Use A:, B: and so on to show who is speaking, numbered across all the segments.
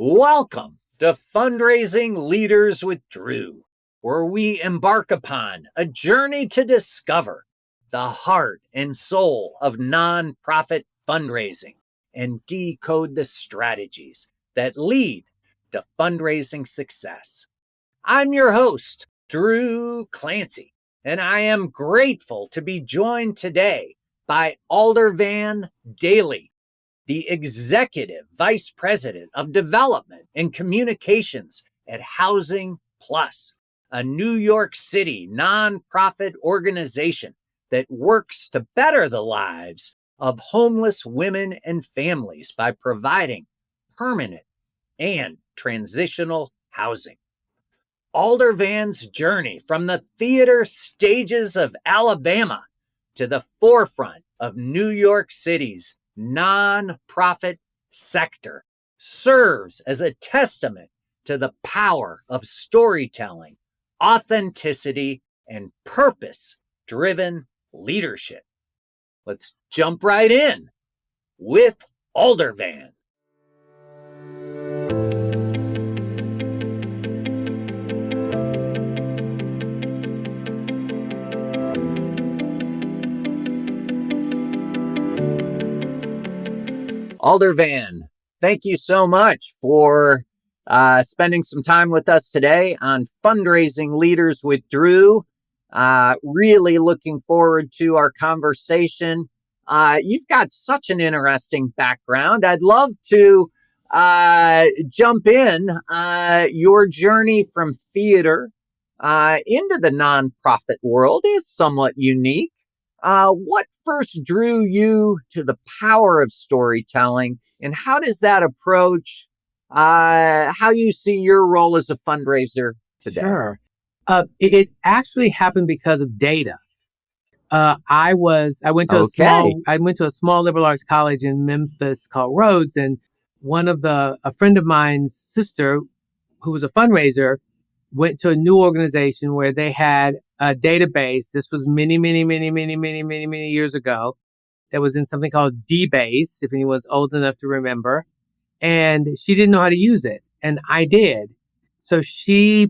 A: Welcome to Fundraising Leaders with Drew, where we embark upon a journey to discover the heart and soul of nonprofit fundraising and decode the strategies that lead to fundraising success. I'm your host, Drew Clancy, and I am grateful to be joined today by Aldervan Daly, the Executive Vice President of Development and Communications at Housing Plus, a New York City nonprofit organization that works to better the lives of homeless women and families by providing permanent and transitional housing. Aldervan's journey from the theater stages of Alabama to the forefront of New York City's nonprofit sector serves as a testament to the power of storytelling, authenticity, and purpose-driven leadership. Let's jump right in with Aldervan. Aldervan, thank you so much for spending some time with us today on Fundraising Leaders with Drew. Really looking forward to our conversation. You've got such an interesting background. I'd love to jump in. Your journey from theater into the nonprofit world is somewhat unique. What first drew you to the power of storytelling, and how does that approach how you see your role as a fundraiser today?
B: Sure. It actually happened because of data. I went to a small liberal arts college in Memphis called Rhodes, and a friend of mine's sister, who was a fundraiser, went to a new organization where they had a database. This was many years ago. That was in something called DBase, if anyone's old enough to remember. And she didn't know how to use it, and I did. So I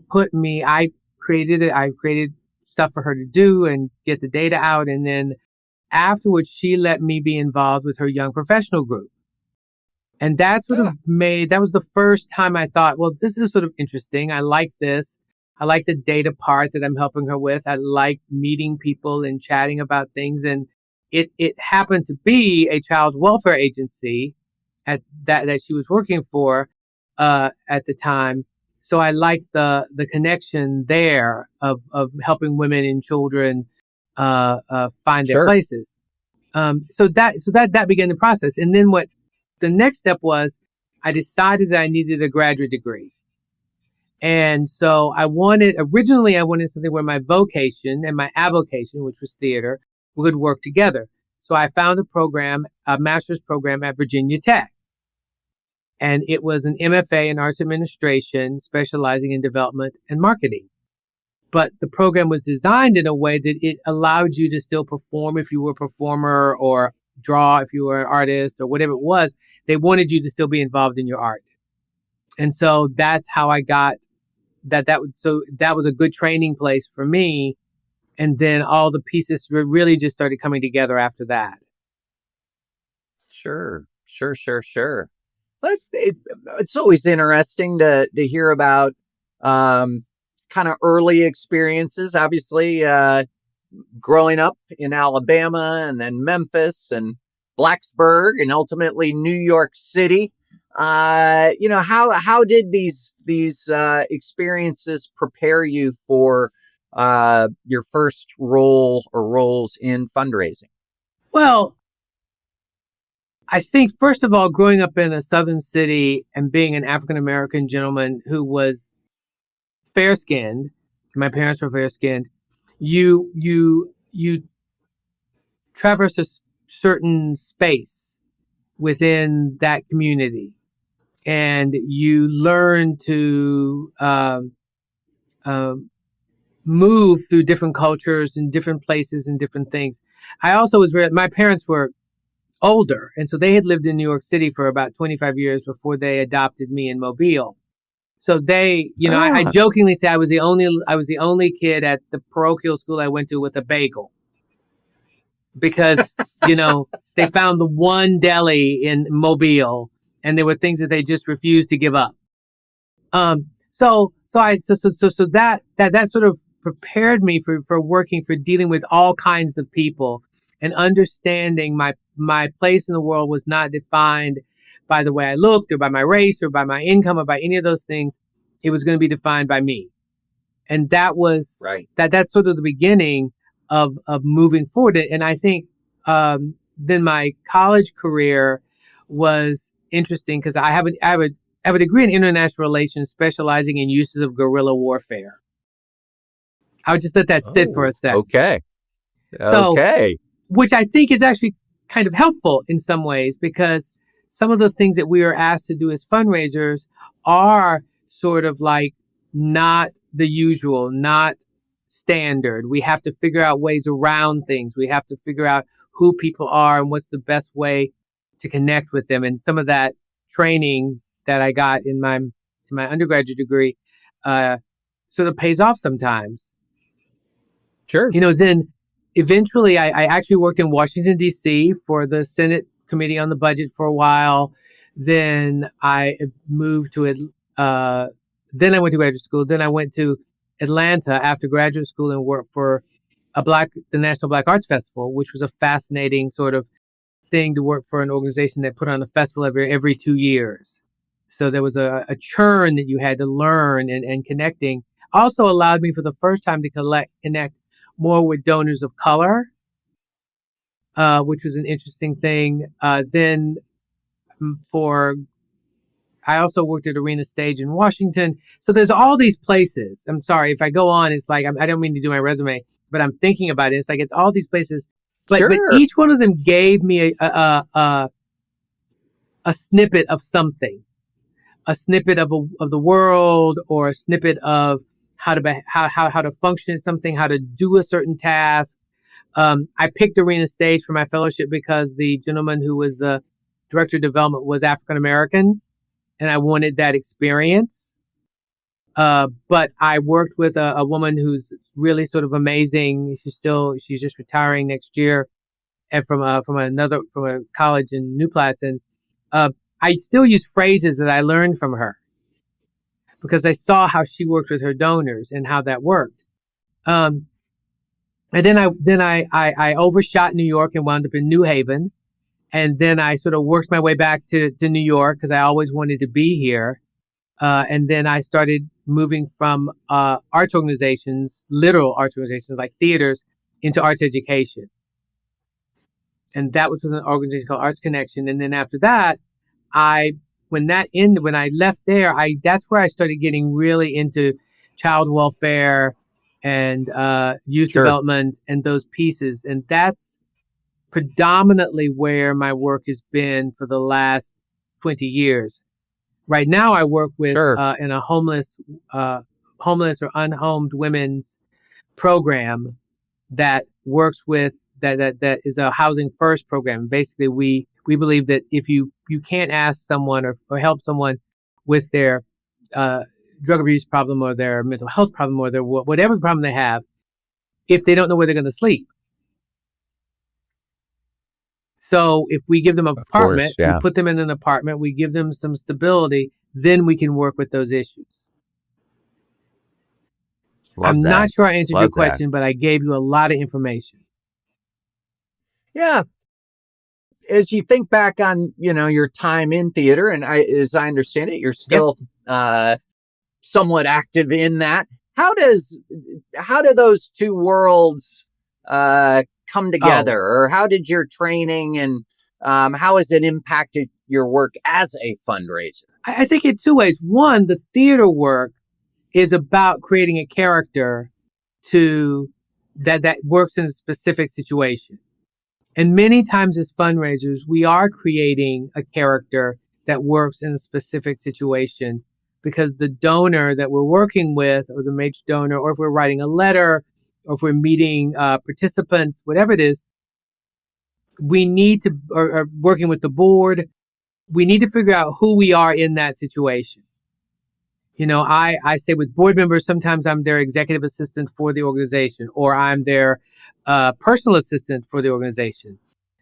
B: created stuff for her to do and get the data out. And then afterwards, she let me be involved with her young professional group. And that was the first time I thought, well, this is sort of interesting. I like this. I like the data part that I'm helping her with. I like meeting people and chatting about things. And it happened to be a child welfare agency that she was working for at the time. So I liked the connection there of helping women and children find their places. So that began the process. And then the next step was, I decided that I needed a graduate degree. And so originally I wanted something where my vocation and my avocation, which was theater, would work together. So I found a master's program at Virginia Tech. And it was an MFA in arts administration, specializing in development and marketing. But the program was designed in a way that it allowed you to still perform if you were a performer, or draw if you were an artist, or whatever it was. They wanted you to still be involved in your art. And so that's how I got that. So that was a good training place for me. And then all the pieces really just started coming together after that.
A: Sure. But it's always interesting to hear about kind of early experiences. Obviously, growing up in Alabama, and then Memphis and Blacksburg, and ultimately New York City. How did these experiences prepare you for your first role or roles in fundraising?
B: Well, I think, first of all, growing up in a southern city and being an African-American gentleman who was fair-skinned, my parents were fair-skinned, you traverse a certain space within that community, and you learn to move through different cultures and different places and different things. I also my parents were older. And so they had lived in New York City for about 25 years before they adopted me in Mobile. So they, I jokingly say I was the only kid at the parochial school I went to with a bagel, because, they found the one deli in Mobile, and there were things that they just refused to give up. So that sort of prepared me for working, for dealing with all kinds of people, and understanding my place in the world was not defined by the way I looked, or by my race, or by my income, or by any of those things. It was going to be defined by me. And that was
A: right.
B: That's sort of the beginning of moving forward. And I think then my college career was interesting, because I have a degree in international relations, specializing in uses of guerrilla warfare. I would just let that sit for a second.
C: Okay.
B: So, which I think is actually kind of helpful in some ways, because some of the things that we are asked to do as fundraisers are sort of like not the usual, not standard. We have to figure out ways around things. We have to figure out who people are and what's the best way to connect with them. And some of that training that I got in my undergraduate degree sort of pays off sometimes.
A: Sure.
B: Then eventually I actually worked in Washington, D.C. for the Senate Committee on the Budget for a while. Then I moved to then I went to graduate school. Then I went to Atlanta after graduate school and worked for the National Black Arts Festival, which was a fascinating sort of thing to work for an organization that put on a festival every 2 years. So there was a churn that you had to learn, and connecting also allowed me for the first time to connect more with donors of color, which was an interesting thing. Then I also worked at Arena Stage in Washington. So there's all these places. I'm sorry if I go on. It's like I don't mean to do my resume, but I'm thinking about it. It's like it's all these places, but each one of them gave me a snippet of something, a snippet of the world, or a snippet of how to function at something, how to do a certain task. I picked Arena Stage for my fellowship because the gentleman who was the director of development was African American, and I wanted that experience. But I worked with a woman who's really sort of amazing. She's just retiring next year, and from a college in New Paltz. And I still use phrases that I learned from her, because I saw how she worked with her donors and how that worked. And then I overshot New York and wound up in New Haven. And then I sort of worked my way back to New York, because I always wanted to be here. And then I started moving from arts organizations, literal arts organizations like theaters, into arts education. And that was with an organization called Arts Connection. And then after that, when I left there, that's where I started getting really into child welfare and youth development and those pieces. And that's predominantly where my work has been for the last 20 years. Right now, I work with in a homeless or unhomed women's program that works with that is a housing first program. Basically, we believe that if you can't ask someone or help someone with their drug abuse problem, or their mental health problem, or their whatever problem they have, if they don't know where they're going to sleep. So if we give them an apartment, we put them in an apartment, we give them some stability, then we can work with those issues. I'm not sure I answered your question, but I gave you a lot of information.
A: Yeah. As you think back on, your time in theater, and as I understand it, you're still somewhat active in that. How do those two worlds come together, or how did your training and how has it impacted your work as a fundraiser?
B: I think in two ways. One, the theater work is about creating a character that works in a specific situation. And many times as fundraisers, we are creating a character that works in a specific situation, because the donor that we're working with, or the major donor, or if we're writing a letter, or if we're meeting participants, whatever it is, we need to, or working with the board, we need to figure out who we are in that situation. I say with board members, sometimes I'm their executive assistant for the organization, or I'm their personal assistant for the organization.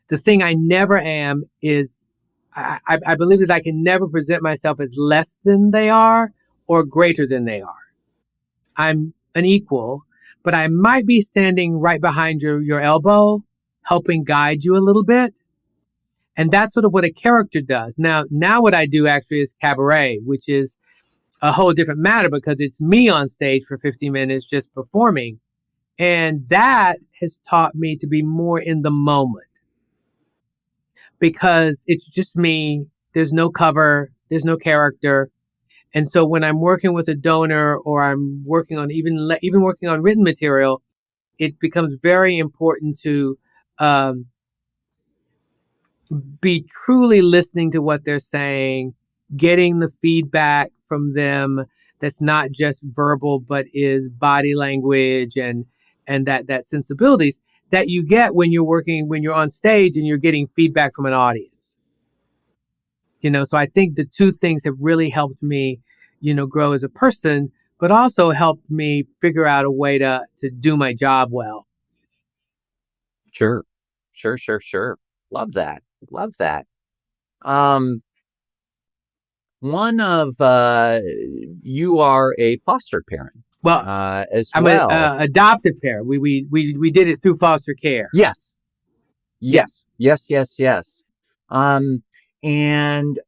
B: The thing I never am is I believe that I can never present myself as less than they are or greater than they are. I'm an equal, but I might be standing right behind your elbow, helping guide you a little bit. And that's sort of what a character does. Now what I do actually is cabaret, which is a whole different matter because it's me on stage for 50 minutes just performing. And that has taught me to be more in the moment because it's just me. There's no cover, there's no character. And so when I'm working with a donor or I'm working on even working on written material, it becomes very important to be truly listening to what they're saying, getting the feedback from them that's not just verbal, but is body language and that sensibilities that you get when you're on stage and you're getting feedback from an audience. So I think the two things have really helped me, grow as a person, but also helped me figure out a way to do my job well.
A: Sure. Love that. One of you are a foster parent.
B: Well,
A: as
B: I'm
A: well.
B: an adopted parent. We did it through foster care.
A: Yes. And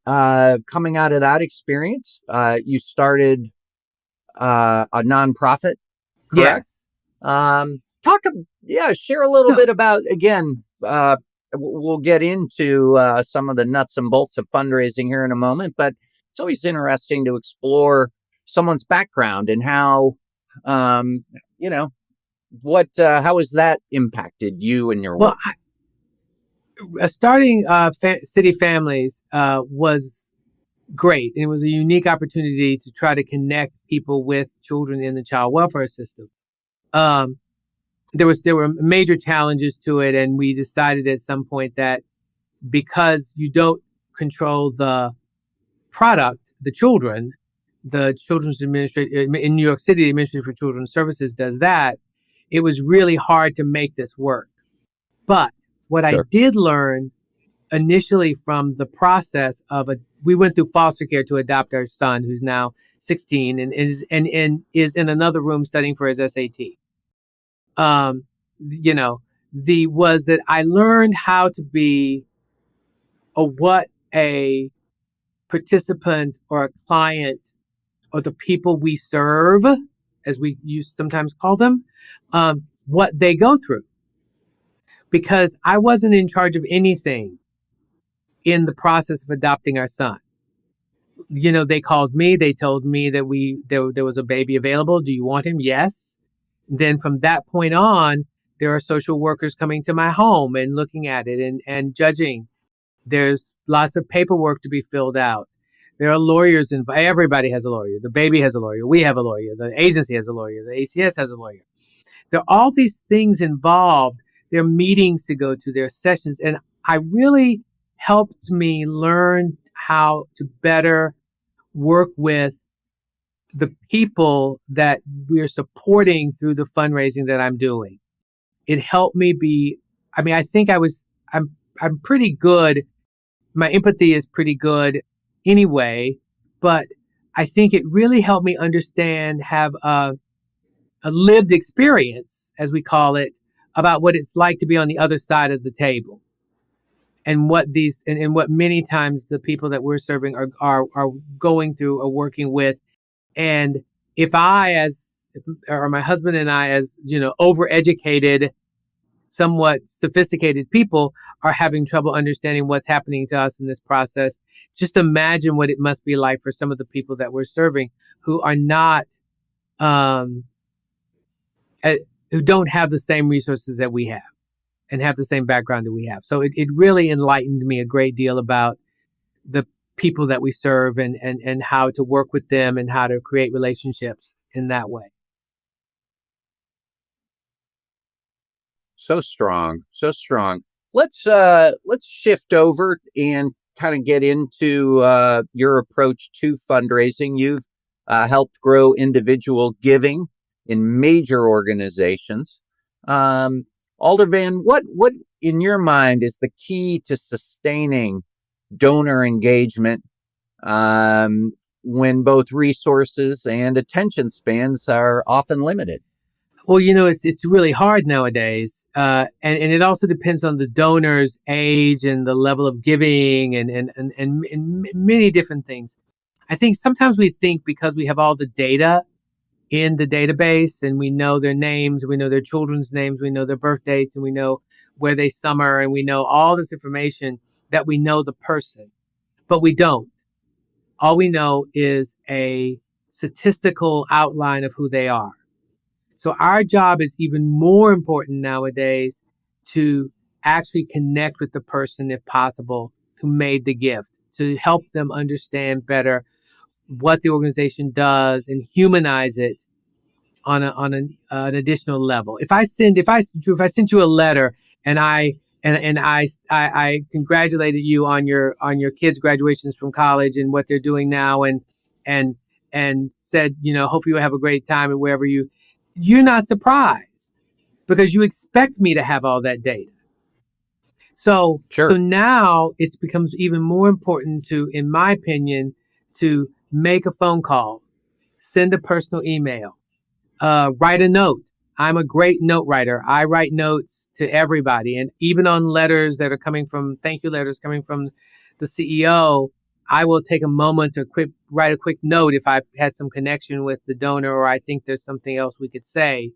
A: coming out of that experience, you started a nonprofit, correct?
B: Yes.
A: Share a little bit about, again, we'll get into some of the nuts and bolts of fundraising here in a moment, but it's always interesting to explore someone's background and how, how has that impacted you and your work?
B: Starting City Families was great. And it was a unique opportunity to try to connect people with children in the child welfare system. There were major challenges to it, and we decided at some point that because you don't control the product, the Children's Administration in New York City, the Administration for Children's Services does that. It was really hard to make this work. But what I did learn initially from the process we went through foster care to adopt our son, who's now 16 and is in another room studying for his SAT. Was that I learned how to be what a participant or a client or the people we serve, as we sometimes call them, what they go through. Because I wasn't in charge of anything in the process of adopting our son. They called me, they told me that there was a baby available. Do you want him? Yes. Then from that point on, there are social workers coming to my home and looking at it and judging. There's lots of paperwork to be filled out. There are lawyers involved. Everybody has a lawyer. The baby has a lawyer. We have a lawyer. The agency has a lawyer. The ACS has a lawyer. There are all these things involved. There are meetings to go to. There are sessions. And I really helped me learn how to better work with the people that we're supporting through the fundraising that I'm doing. It helped me I think I'm pretty good. My empathy is pretty good anyway, but I think it really helped me understand, have a lived experience, as we call it, about what it's like to be on the other side of the table. And what what many times the people that we're serving are going through or working with. And if or my husband and I, as overeducated, somewhat sophisticated people, are having trouble understanding what's happening to us in this process, just imagine what it must be like for some of the people that we're serving who are not, who don't have the same resources that we have and have the same background that we have. So it really enlightened me a great deal about the people that we serve and how to work with them and how to create relationships in that way.
A: So strong. Let's shift over and kind of get into your approach to fundraising. You've helped grow individual giving in major organizations. Aldervan, what in your mind is the key to sustaining donor engagement when both resources and attention spans are often limited?
B: Well, it's really hard nowadays, and it also depends on the donor's age and the level of giving and many different things. I think sometimes we think because we have all the data in the database and we know their names, we know their children's names, we know their birth dates, and we know where they summer, and we know all this information that we know the person, but we don't. All we know is a statistical outline of who they are. So our job is even more important nowadays to actually connect with the person, if possible, who made the gift, to help them understand better what the organization does and humanize it on an additional level. If I sent you a letter and I congratulated you on your kids' graduations from college and what they're doing now, and and said, hopefully you'll have a great time and wherever you're not surprised because you expect me to have all that data. So
A: Sure.
B: now it becomes even more important to, in my opinion, to make a phone call, send a personal email, write a note. I'm a great note writer. I write notes to everybody. And even on letters that are thank you letters coming from the CEO, I will take a moment to write a quick note if I've had some connection with the donor or I think there's something else we could say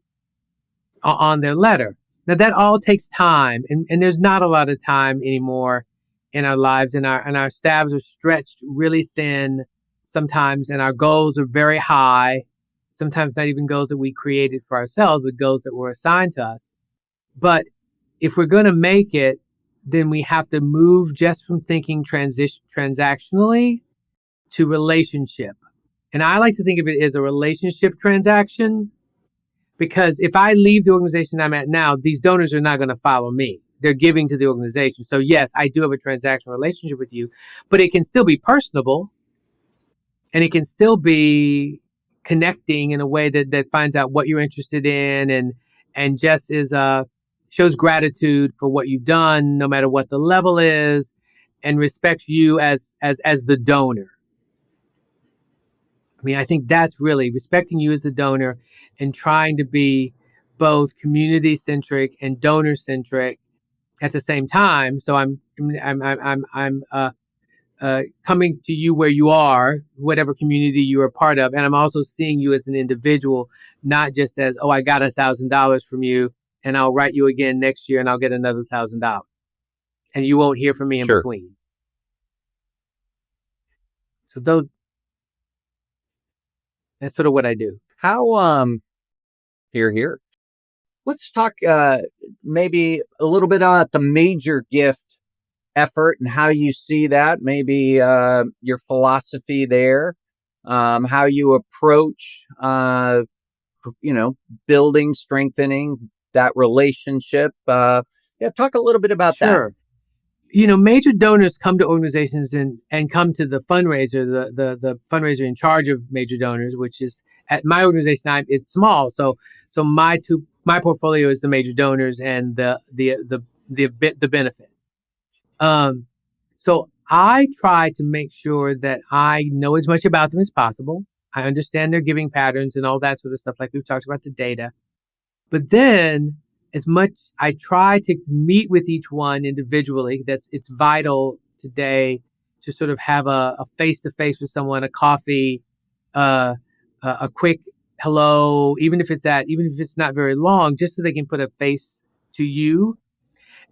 B: on their letter. Now that all takes time, and there's not a lot of time anymore in our lives, and our stabs are stretched really thin sometimes, and our goals are very high. Sometimes not even goals that we created for ourselves, but goals that were assigned to us. But if we're going to make it, then we have to move just from thinking transactionally to relationship. And I like to think of it as a relationship transaction. Because if I leave the organization I'm at now, these donors are not going to follow me. They're giving to the organization. So yes, I do have a transactional relationship with you, but it can still be personable and it can still be connecting in a way that finds out what you're interested in and just shows gratitude for what you've done, no matter what the level is, and respects you as the donor. I mean, I think that's really respecting you as the donor and trying to be both community centric and donor centric at the same time. So I'm coming to you where you are, whatever community you are part of, and I'm also seeing you as an individual, not just as, oh, I got $1,000 from you, and I'll write you again next year, and I'll get another $1,000, and you won't hear from me in between. So that's sort of what I do.
A: How here. Let's talk maybe a little bit about the major gift effort and how you see that, maybe your philosophy there, how you approach building, strengthening that relationship. Talk a little bit about that.
B: Sure. Major donors come to organizations and come to the fundraiser, the fundraiser in charge of major donors, which is at my organization. It's small, so my portfolio is the major donors and the benefit. So I try to make sure that I know as much about them as possible. I understand their giving patterns and all that sort of stuff, like we've talked about the data. But then as much I try to meet with each one individually, it's vital today to sort of have a face-to-face with someone, a coffee, a quick hello, even if it's not very long, just so they can put a face to you.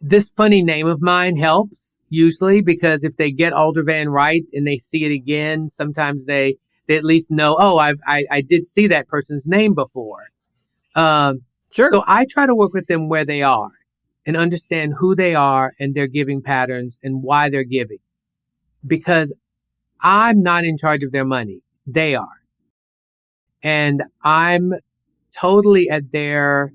B: This funny name of mine helps usually, because if they get Aldervan right and they see it again, sometimes they at least know, oh, I did see that person's name before.
A: Sure.
B: So I try to work with them where they are and understand who they are and their giving patterns and why they're giving. Because I'm not in charge of their money. They are. And I'm totally at their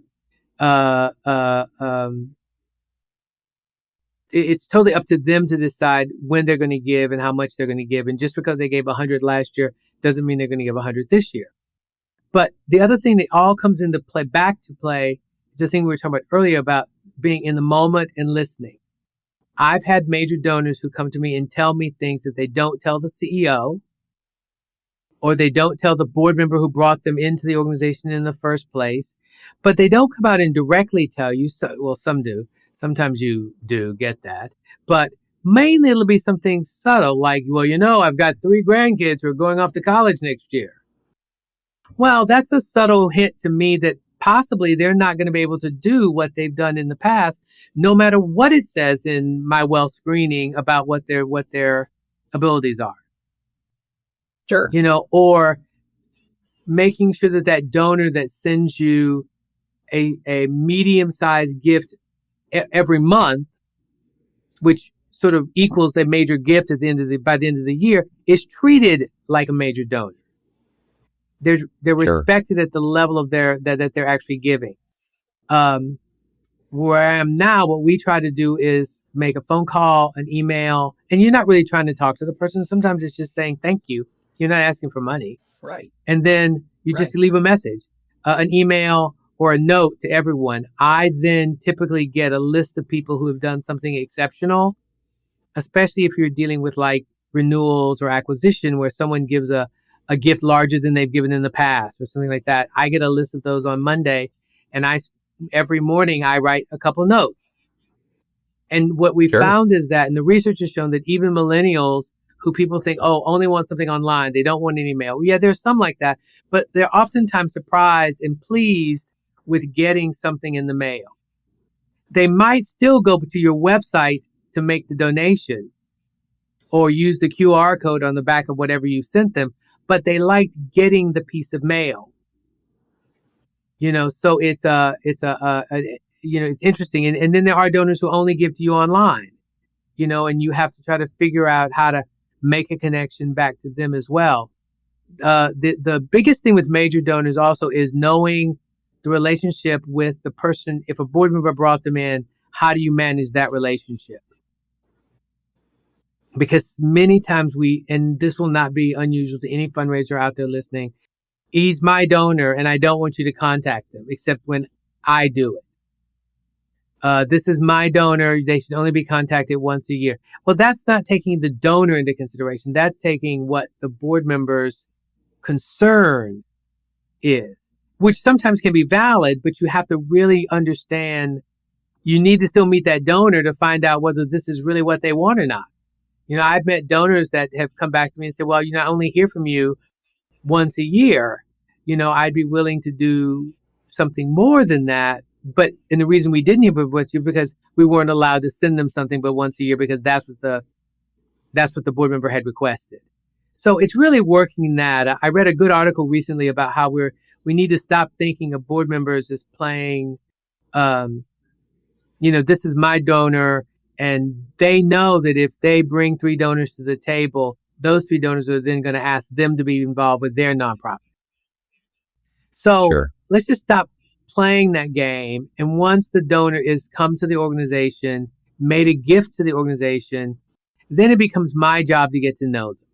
B: it's totally up to them to decide when they're going to give and how much they're going to give. And just because they gave 100 last year doesn't mean they're going to give 100 this year. But the other thing that all comes into play, back to play, is the thing we were talking about earlier about being in the moment and listening. I've had major donors who come to me and tell me things that they don't tell the CEO, or they don't tell the board member who brought them into the organization in the first place, but they don't come out and directly tell you. Well, some do. Sometimes you do get that, but mainly it'll be something subtle like, well, I've got 3 grandkids who are going off to college next year. Well, that's a subtle hint to me that possibly they're not going to be able to do what they've done in the past, no matter what it says in my wealth screening about what their abilities are.
A: Sure.
B: Or making sure that donor that sends you a medium-sized gift every month, which sort of equals a major gift by the end of the year, is treated like a major donor. They're respected at the level of that they're actually giving. Where I am now, what we try to do is make a phone call, an email, and you're not really trying to talk to the person. Sometimes it's just saying thank you. You're not asking for money.
A: Right.
B: And then you just leave a message, an email or a note to everyone. I then typically get a list of people who have done something exceptional, especially if you're dealing with like renewals or acquisition where someone gives a gift larger than they've given in the past or something like that. I get a list of those on Monday, and every morning I write a couple notes. And what we found is that, and the research has shown that even millennials who people think, only want something online, they don't want an email. Yeah, there's some like that, but they're oftentimes surprised and pleased with getting something in the mail. They might still go to your website to make the donation or use the QR code on the back of whatever you sent them, but they liked getting the piece of mail. So it's interesting. And then there are donors who only give to you online, and you have to try to figure out how to make a connection back to them as well. The biggest thing with major donors also is knowing the relationship with the person. If a board member brought them in, how do you manage that relationship? Because many times and this will not be unusual to any fundraiser out there listening, he's my donor and I don't want you to contact them except when I do it. This is my donor. They should only be contacted once a year. Well, that's not taking the donor into consideration. That's taking what the board member's concern is, which sometimes can be valid, but you have to really understand you need to still meet that donor to find out whether this is really what they want or not. I've met donors that have come back to me and said, well, I only hear from you once a year. I'd be willing to do something more than that. And the reason we didn't hear from you because we weren't allowed to send them something but once a year because that's what the board member had requested. So it's really working that. I read a good article recently about how we need to stop thinking of board members as playing, this is my donor. And they know that if they bring 3 donors to the table, those 3 donors are then going to ask them to be involved with their nonprofit. So let's just stop playing that game. And once the donor is come to the organization, made a gift to the organization, then it becomes my job to get to know them,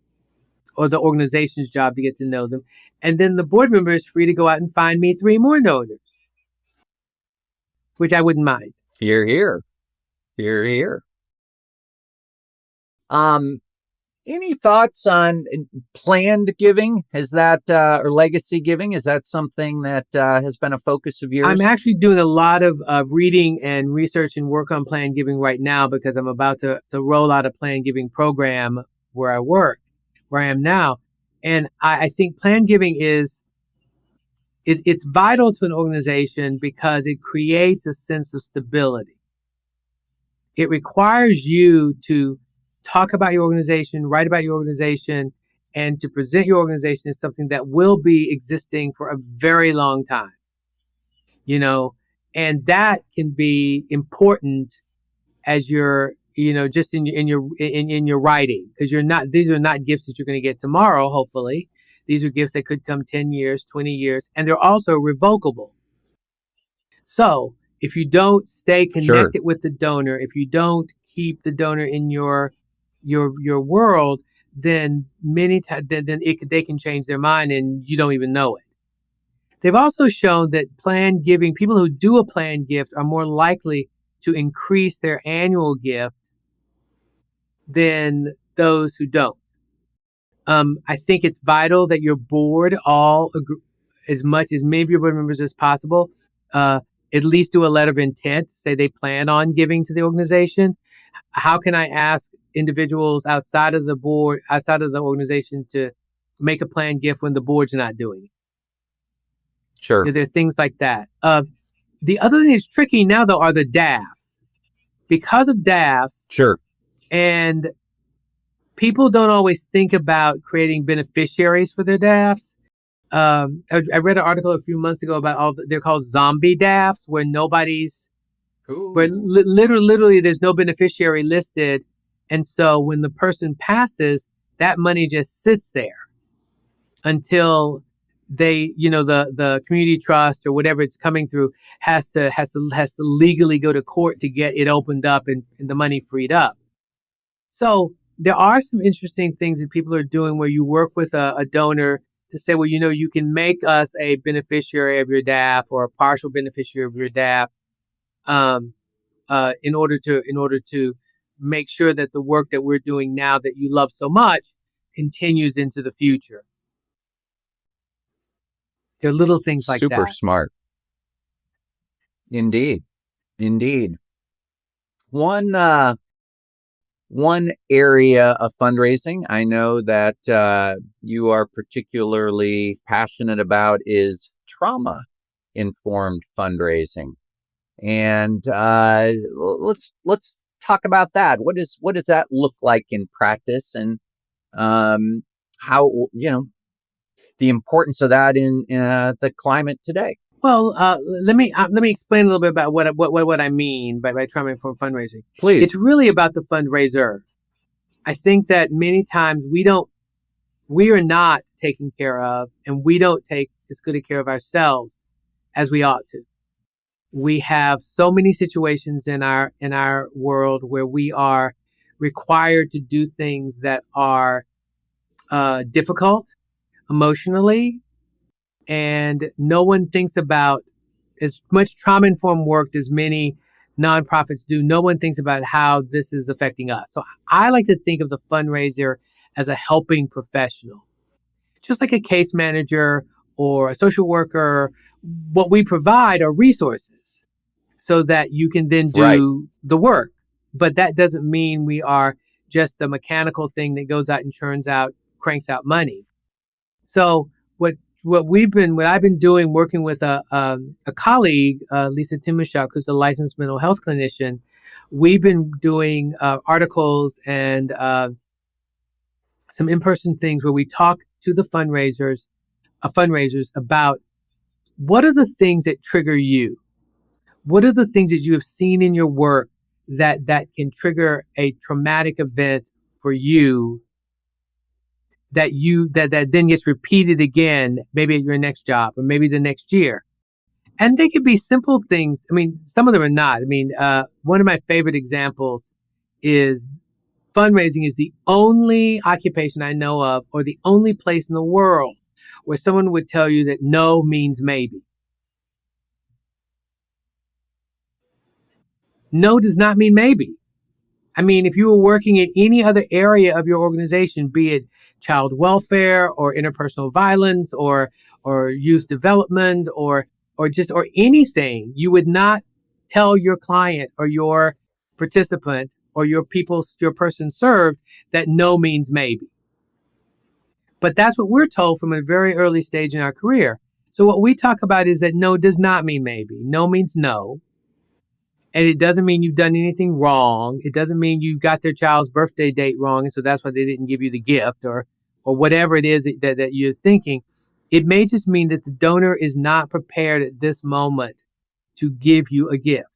B: or the organization's job to get to know them. And then the board member is free to go out and find me 3 more donors, which I wouldn't mind.
A: Hear, hear. Hear, hear. Any thoughts on planned giving? Is that, or legacy giving? Is that something that has been a focus of yours?
B: I'm actually doing a lot of reading and research and work on planned giving right now because I'm about to roll out a planned giving program where I am now. And I think planned giving it's vital to an organization because it creates a sense of stability. It requires you to talk about your organization, write about your organization, and to present your organization as something that will be existing for a very long time. And that can be important as you're, just in your writing, because these are not gifts that you're going to get tomorrow, hopefully. These are gifts that could come 10 years, 20 years, and they're also revocable. So if you don't stay connected with the donor, if you don't keep the donor in your world, then many times they can change their mind and you don't even know it. They've also shown that planned giving, people who do a planned gift are more likely to increase their annual gift than those who don't. I think it's vital that your board all agree, as many of your board members as possible, at least do a letter of intent, say they plan on giving to the organization. How can I ask individuals outside of the board, outside of the organization, to make a planned gift when the board's not doing it?
A: Sure.
B: There are things like that. The other thing that's tricky now, though, are the DAFs. Because of DAFs,
A: sure,
B: and people don't always think about creating beneficiaries for their DAFs. I read an article a few months ago about they're called zombie DAFs, where literally there's no beneficiary listed. And so when the person passes, that money just sits there until they, the community trust or whatever it's coming through has to legally go to court to get it opened up and the money freed up. So there are some interesting things that people are doing where you work with a donor to say, well, you can make us a beneficiary of your DAF or a partial beneficiary of your DAF, in order to make sure that the work that we're doing now that you love so much continues into the future. There are little things like that.
A: Super smart. Indeed. One area of fundraising I know that you are particularly passionate about is trauma-informed fundraising, and let's talk about that. What does that look like in practice, and how the importance of that in the climate today?
B: Well, let me explain a little bit about what I mean by trauma-informed fundraising.
A: Please.
B: It's really about the fundraiser. I think that many times we are not taken care of, and we don't take as good a care of ourselves as we ought to. We have so many situations in our world where we are required to do things that are difficult emotionally, and no one thinks about as much trauma-informed work as many nonprofits do. No one thinks about how this is affecting us. So I like to think of the fundraiser as a helping professional, just like a case manager or a social worker. What we provide are resources so that you can then do the work. But that doesn't mean we are just a mechanical thing that goes out and cranks out money. So what I've been doing, working with a colleague, Lisa Timoshuk, who's a licensed mental health clinician, we've been doing articles and some in-person things where we talk to the fundraisers about what are the things that trigger you, what are the things that you have seen in your work that can trigger a traumatic event for you, that then gets repeated again, maybe at your next job or maybe the next year. And they could be simple things. I mean, some of them are not. I mean, one of my favorite examples is fundraising is the only occupation I know of, or the only place in the world where someone would tell you that no means maybe. No does not mean maybe. I mean, if you were working in any other area of your organization, be it child welfare or interpersonal violence or youth development or anything, you would not tell your client or your participant or your person served that no means maybe. But that's what we're told from a very early stage in our career. So what we talk about is that no does not mean maybe. No means no. And it doesn't mean you've done anything wrong. It doesn't mean you got their child's birthday date wrong, and so that's why they didn't give you the gift or whatever it is that you're thinking. It may just mean that the donor is not prepared at this moment to give you a gift.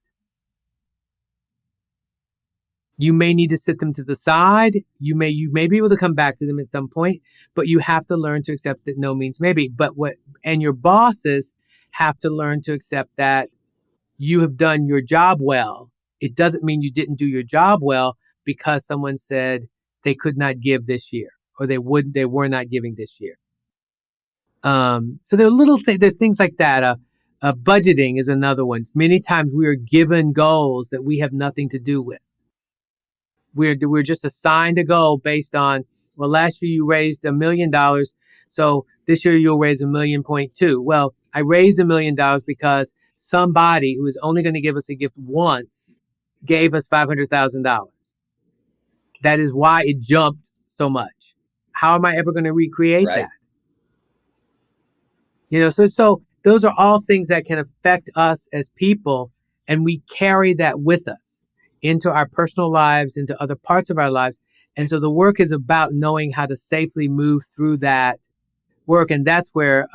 B: You may need to sit them to the side. You may be able to come back to them at some point, but you have to learn to accept that no means maybe. And your bosses have to learn to accept that you have done your job well. It doesn't mean you didn't do your job well because someone said they could not give this year or they were not giving this year. So there are there are things like that. Budgeting is another one. Many times we are given goals that we have nothing to do with. We're just assigned a goal based on, well, last year you raised $1 million, so this year you'll raise $1.2 million. Well, I raised $1 million because somebody who is only going to give us a gift once gave us $500,000. That is why it jumped so much. How am I ever going to recreate that? So those are all things that can affect us as people, and we carry that with us into our personal lives, into other parts of our lives. And so the work is about knowing how to safely move through that work. And that's where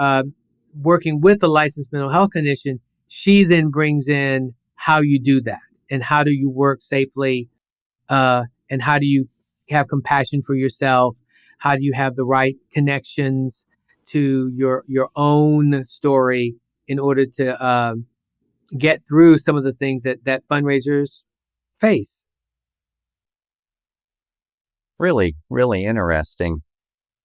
B: working with the licensed mental health clinician, she then brings in how you do that and how do you work safely, and how do you have compassion for yourself? How do you have the right connections to your own story in order to get through some of the things that fundraisers face?
C: Really, really interesting.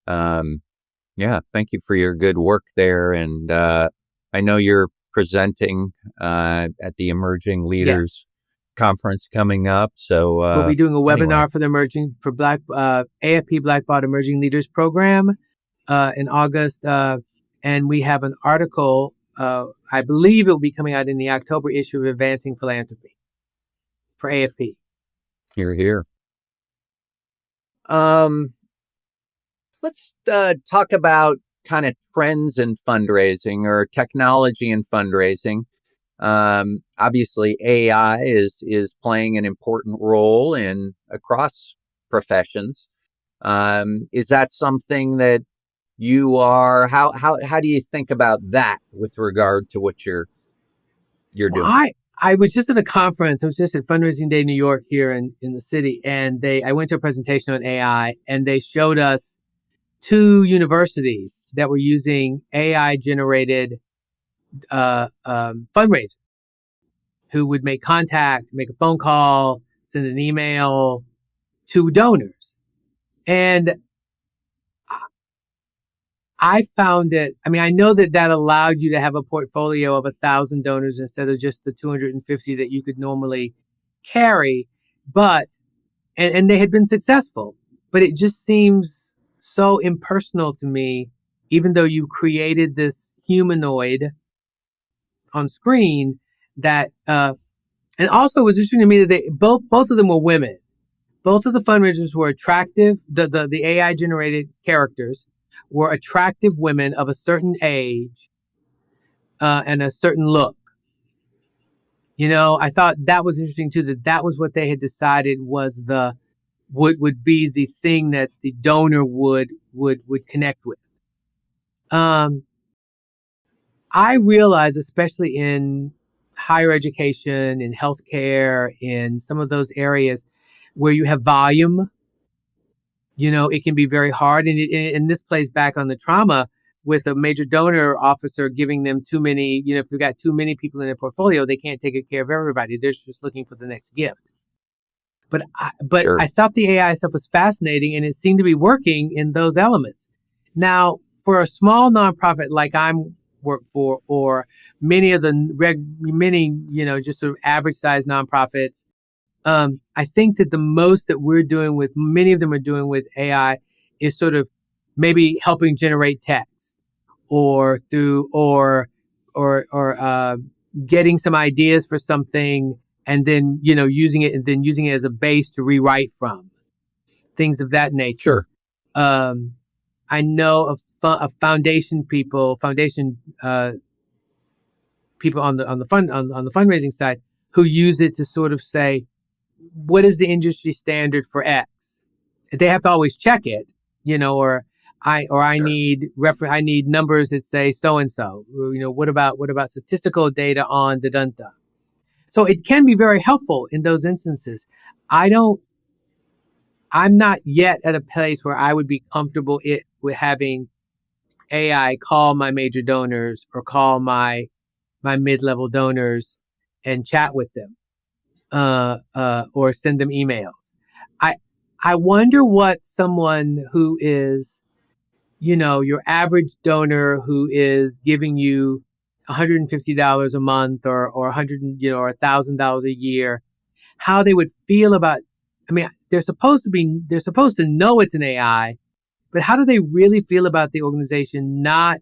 C: Yeah, thank you for your good work there. And I know you're presenting at the Emerging Leaders Conference coming up. So
B: we'll be doing a webinar for the AFP Blackbaud Emerging Leaders Program in August. And we have an article, I believe it will be coming out in the October issue of Advancing Philanthropy for AFP.
C: Hear, hear.
A: Let's talk about kind of trends in fundraising or technology in fundraising. Obviously, AI is playing an important role across professions. Is that something that you are? How do you think about that with regard to what you're doing?
B: I was just at a conference. I was just at Fundraising Day New York here in the city, and I went to a presentation on AI, and they showed us 2 universities that were using AI generated fundraisers who would make contact, make a phone call, send an email to donors. And I found it, I know that allowed you to have a portfolio of 1,000 donors instead of just the 250 that you could normally carry, and they had been successful, but it just seems so impersonal to me, even though you created this humanoid on screen that, and also it was interesting to me that both of them were women. Both of the fundraisers were attractive. The AI generated characters were attractive women of a certain age, and a certain look. I thought that was interesting too, that was what they had decided was would be the thing that the donor would connect with. I realize, especially in higher education, in healthcare, in some of those areas where you have volume, it can be very hard. And this plays back on the trauma with a major donor officer giving them too many, if they've got too many people in their portfolio, they can't take care of everybody. They're just looking for the next gift. But
C: Sure.
B: I thought the AI stuff was fascinating, and it seemed to be working in those elements. Now, for a small nonprofit like I'm work for, or many of the just sort of average sized nonprofits, I think that the most that we're doing with many of them are doing with AI is sort of maybe helping generate text or getting some ideas for something, and then using it as a base to rewrite from, things of that nature.
C: Sure.
B: I know of foundation people on the fundraising side who use it to sort of say, what is the industry standard for X? They have to always check it, or I
C: Sure.
B: need I need numbers that say so and so. What about statistical data on the dunta? So it can be very helpful in those instances. I'm not yet at a place where I would be comfortable with having AI call my major donors or call my mid-level donors and chat with them, or send them emails. I wonder what someone who is, your average donor who is giving you $150 a month or 100, or $1,000 a year, how they would feel about. I mean, they're supposed to know it's an AI, but how do they really feel about the organization not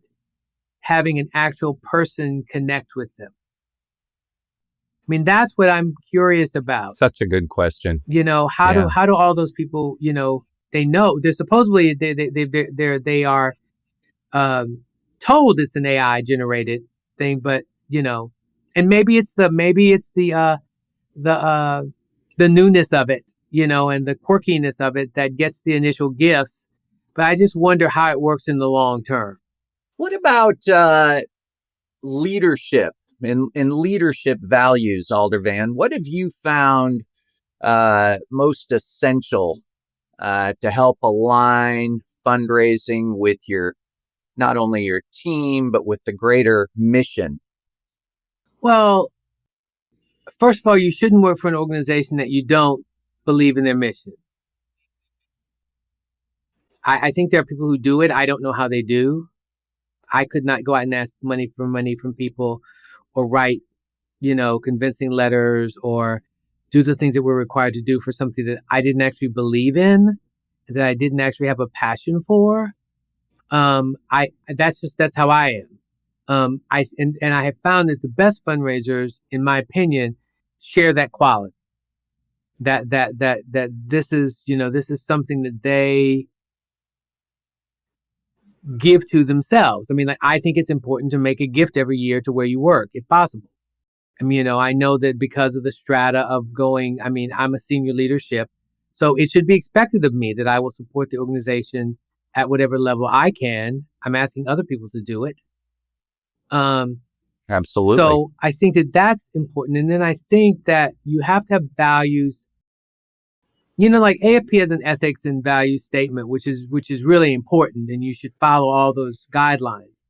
B: having an actual person connect with them? I mean, that's what I'm curious about.
C: Such a good question.
B: How do all those people, they know they're supposedly they are told it's an AI generated thing, but and maybe it's the newness of it, and the quirkiness of it that gets the initial gifts. But I just wonder how it works in the long term.
A: What about leadership and leadership values, Aldervan? What have you found most essential to help align fundraising with not only your team, but with the greater mission?
B: Well, first of all, you shouldn't work for an organization that you don't believe in their mission. I think there are people who do it. I don't know how they do. I could not go out and ask money from people or write, convincing letters or do the things that we're required to do for something that I didn't actually believe in, that I didn't actually have a passion for. That's how I am. I have found that the best fundraisers, in my opinion, share that quality. That this is something that they give to themselves. I mean, I think it's important to make a gift every year to where you work, if possible. I mean, I know that because of the strata of going, I'm a senior leadership, so it should be expected of me that I will support the organization at whatever level I can. I'm asking other people to do it.
C: Absolutely.
B: So I think that that's important. And then I think that you have to have values. Like AFP has an ethics and values statement, which is really important, and you should follow all those guidelines.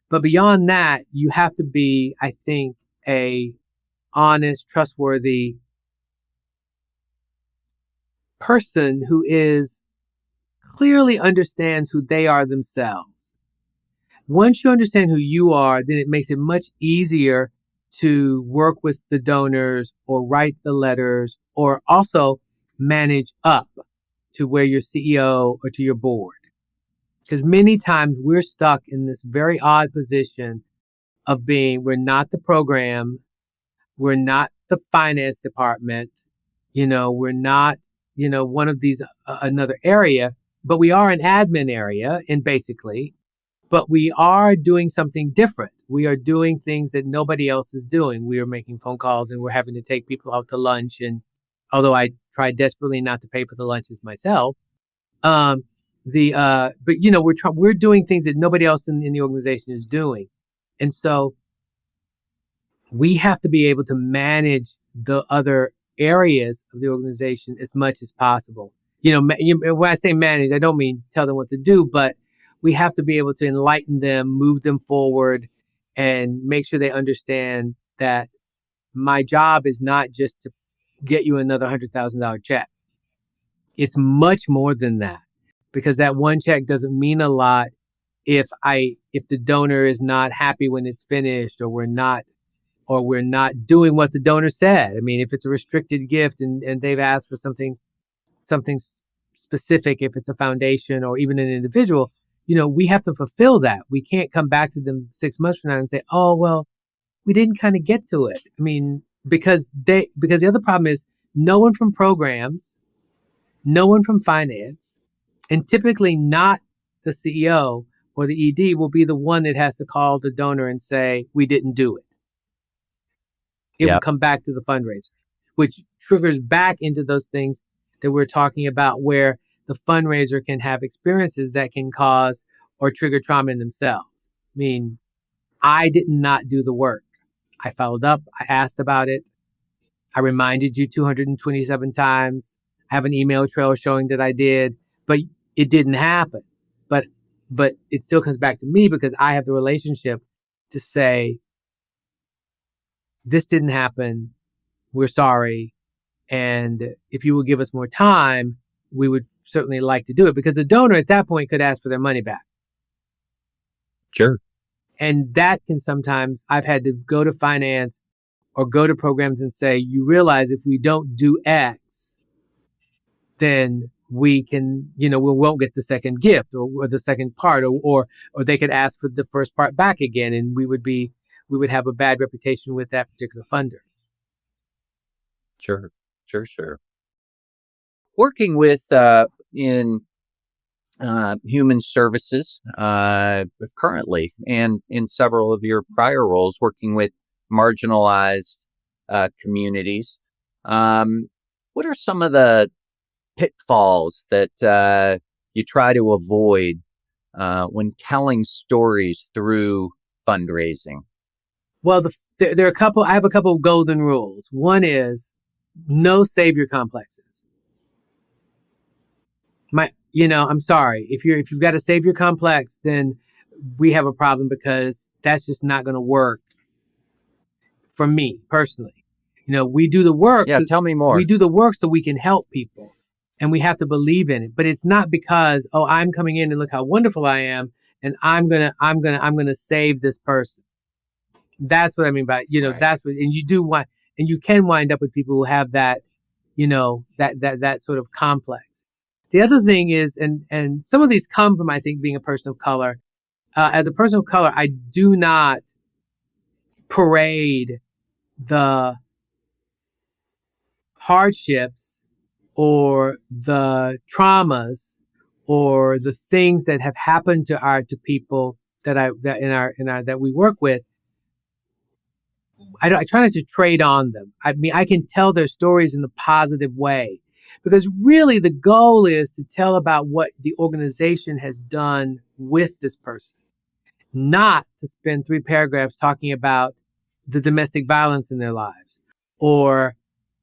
B: But beyond that, you have to be, I think, a honest, trustworthy person who clearly understands who they are themselves. Once you understand who you are, then it makes it much easier to work with the donors or write the letters or also manage up to where your CEO or to your board. Because many times we're stuck in this very odd position of we're not the program, we're not the finance department, we're not, one of these, another area, but we are an admin area but we are doing something different. We are doing things that nobody else is doing. We are making phone calls and we're having to take people out to lunch. And although I try desperately not to pay for the lunches myself, but we're doing things that nobody else in the organization is doing. And so we have to be able to manage the other areas of the organization as much as possible. When I say manage, I don't mean tell them what to do, but we have to be able to enlighten them, move them forward, and make sure they understand that my job is not just to get you another $100,000 check. It's much more than that, because that one check doesn't mean a lot if the donor is not happy when it's finished, or we're not doing what the donor said. I mean, if it's a restricted gift and they've asked for something specific, if it's a foundation or even an individual, we have to fulfill that. We can't come back to them 6 months from now and say, oh, well, we didn't kind of get to it. I mean, because the other problem is no one from programs, no one from finance, and typically not the CEO or the ED will be the one that has to call the donor and say, we didn't do it. It will come back to the fundraiser, which triggers back into those things that we're talking about, where the fundraiser can have experiences that can cause or trigger trauma in themselves. I mean, I did not do the work. I followed up. I asked about it. I reminded you 227 times. I have an email trail showing that I did, but it didn't happen. But it still comes back to me because I have the relationship to say, this didn't happen. We're sorry. And if you will give us more time, we would certainly like to do it, because the donor at that point could ask for their money back.
C: Sure.
B: And that can sometimes, I've had to go to finance or go to programs and say, you realize if we don't do X, then we can, we won't get the second gift or the second part, or they could ask for the first part back again. And we would have a bad reputation with that particular funder.
C: Sure. Working with in human services currently, and in several of your prior roles, working with marginalized communities, what are some of the pitfalls that you try to avoid when telling stories through fundraising?
B: Well, there are a couple. I have a couple of golden rules. One is no savior complexes. I'm sorry. If you've got a savior complex, then we have a problem, because that's just not going to work for me personally. We do the work.
C: Yeah, tell me more.
B: We do the work so we can help people, and we have to believe in it. But it's not because, oh, I'm coming in and look how wonderful I am, and I'm gonna save this person. That's what I mean by,
C: Right.
B: that's what, and you can wind up with people who have that, that sort of complex. The other thing is, and some of these come from, I think, being a person of color. As a person of color, I do not parade the hardships or the traumas or the things that have happened to people that we work with. I try not to trade on them. I mean, I can tell their stories in a positive way, because really the goal is to tell about what the organization has done with this person, not to spend 3 paragraphs talking about the domestic violence in their lives, or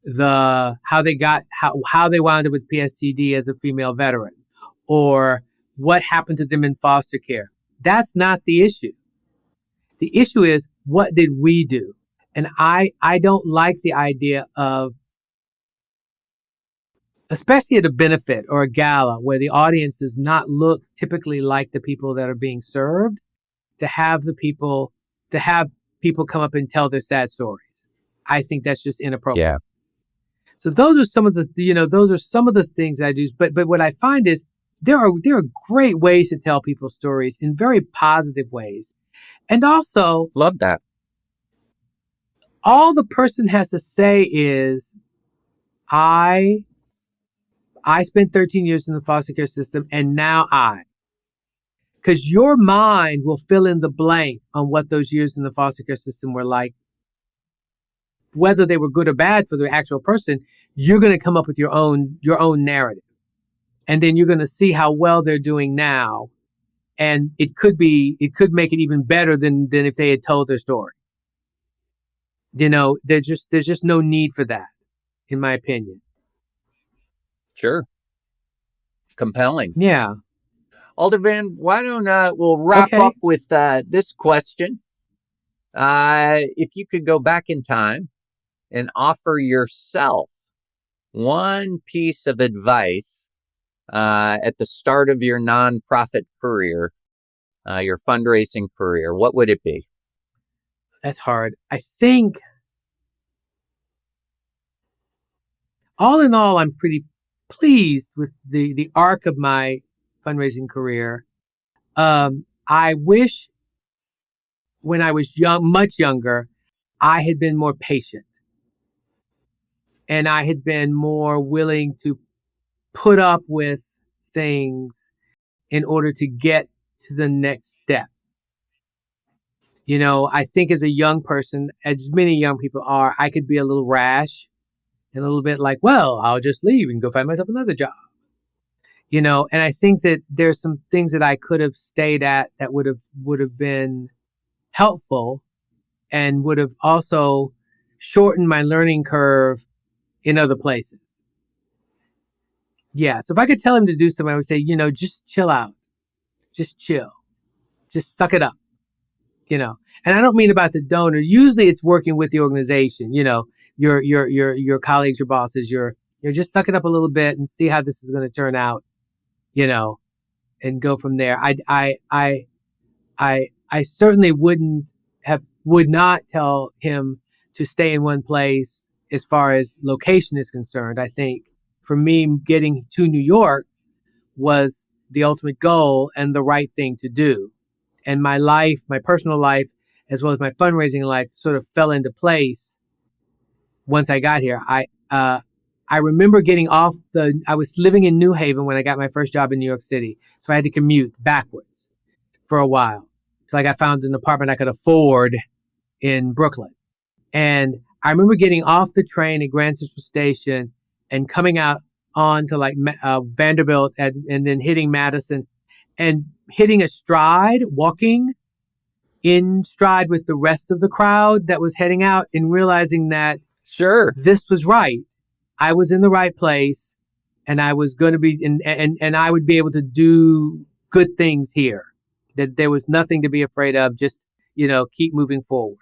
B: how they wound up with PSTD as a female veteran, or what happened to them in foster care. That's not the issue. The issue is, what did we do? And I don't like the idea of, especially at a benefit or a gala where the audience does not look typically like the people that are being served, to have people come up and tell their sad stories. I think that's just inappropriate.
C: Yeah.
B: So those are some of the things I do. But what I find is there are great ways to tell people's stories in very positive ways. And also,
C: love that.
B: All the person has to say is, I spent 13 years in the foster care system, and now because your mind will fill in the blank on what those years in the foster care system were like. Whether they were good or bad for the actual person, you're going to come up with your own narrative. And then you're going to see how well they're doing now. And it could make it even better than if they had told their story. There's just no need for that, in my opinion.
C: Sure. Compelling.
B: Yeah.
C: Aldervan, why don't we'll wrap up with this question. If you could go back in time and offer yourself one piece of advice at the start of your nonprofit career, your fundraising career, what would it be?
B: That's hard. I think, all in all, I'm pretty pleased with the arc of my fundraising career. I wish when I was much younger, I had been more patient, and I had been more willing to put up with things in order to get to the next step. I think as a young person, as many young people are, I could be a little rash and a little bit like, well, I'll just leave and go find myself another job. And I think that there's some things that I could have stayed at that would have been helpful, and would have also shortened my learning curve in other places. Yeah. So if I could tell him to do something, I would say, just chill out. Just chill. Just suck it up. And I don't mean about the donor. Usually it's working with the organization, your colleagues, your bosses, you're just suck it up a little bit and see how this is going to turn out, and go from there. I certainly would not tell him to stay in one place as far as location is concerned. I think for me, getting to New York was the ultimate goal and the right thing to do. And my life, my personal life, as well as my fundraising life, sort of fell into place once I got here. I remember I was living in New Haven when I got my first job in New York City. So I had to commute backwards for a while. So I found an apartment I could afford in Brooklyn. And I remember getting off the train at Grand Central Station and coming out on to Vanderbilt and then hitting Madison and hitting a stride, walking in stride with the rest of the crowd that was heading out and realizing that this was right. I was in the right place and I was going to be and I would be able to do good things here, that there was nothing to be afraid of. Just, keep moving forward.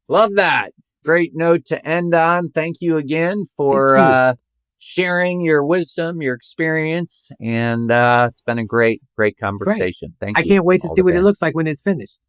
C: Love that. Great note to end on. Thank you again for sharing your wisdom, your experience, and it's been a great conversation.
B: Great.
C: Thank you.
B: I can't wait to see what it looks like when it's finished.